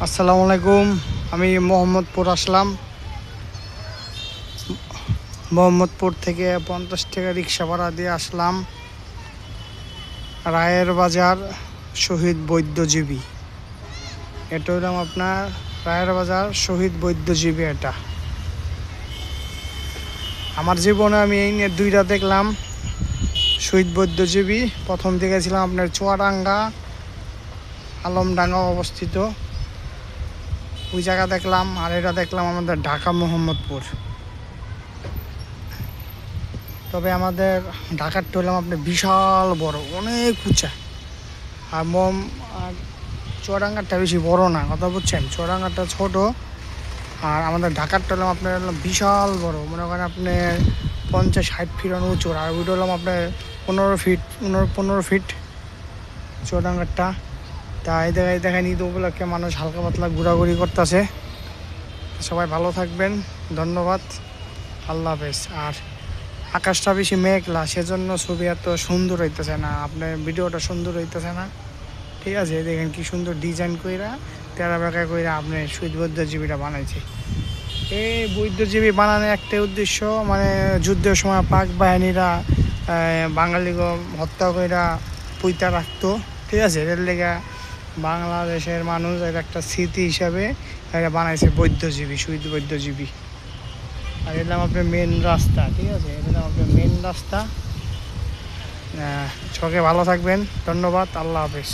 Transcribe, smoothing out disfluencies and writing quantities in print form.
আসসালামু আলাইকুম। আমি মোহাম্মদপুর আসলাম। মোহাম্মদপুর থেকে 50 টাকা রিক্সা ভাড়া দিয়ে আসলাম রায়ের বাজার শহীদ বৈদ্যজীবী। এটা হলাম আপনার রায়ের বাজার শহীদ বৈদ্যজীবী। এটা আমার জীবনে আমি এই নিয়ে দুইটা দেখলাম শহীদ বৈদ্যজীবী। প্রথম দেখেছিলাম আপনার চুয়াডাঙ্গা আলমডাঙ্গা অবস্থিত, ওই জায়গা দেখলাম। আর এটা দেখলাম আমাদের ঢাকা মোহাম্মদপুর। তবে আমাদের ঢাকারটা হলাম আপনার বিশাল বড়, অনেক উঁচা। আর চুয়াডাঙ্গারটা বেশি বড় না, কথা বুঝছেন? চুয়াডাঙ্গারটা ছোট, আর আমাদের ঢাকারটা হলাম আপনার বিশাল বড়। মনে করেন আপনি 50-60 ফিট উঁচু, আর ওইটা হলাম আপনার 15 ফিট 15 ফিট চুয়াডাঙ্গারটা। তা এই দেখেন ঈদ উপলক্ষে মানুষ হালকা পাতলা ঘোরাঘুরি করতেছে। সবাই ভালো থাকবেন, ধন্যবাদ, আল্লাহ হাফেজ। আর আকাশটা বেশি মেঘলা, সেজন্য ছবি এত সুন্দর হইতেছে না, আপনার ভিডিওটা সুন্দর হইতেছে না। ঠিক আছে, দেখেন কি সুন্দর ডিজাইন কইরা তেরা বেঁকা কইরা আপনি শহীদ বৈদ্যজীবীটা বানাইছে। এই বৈদ্যজীবী বানানোর একটা উদ্দেশ্য, মানে যুদ্ধের সময় পাক বাহিনীরা বাঙালিকে হত্যা কইরা পুইতা রাখতো। ঠিক আছে, এর লেগে বাংলাদেশের মানুষ এর একটা স্মৃতি হিসাবে এটা বানাইছে বৈদ্যজীবী, শহীদ বৈদ্যজীবী। আর এলাম আপনার মেন রাস্তা। ঠিক আছে, এলাম আপনার মেন রাস্তা। সবাই ভালো থাকবেন, ধন্যবাদ, আল্লাহ হাফেজ।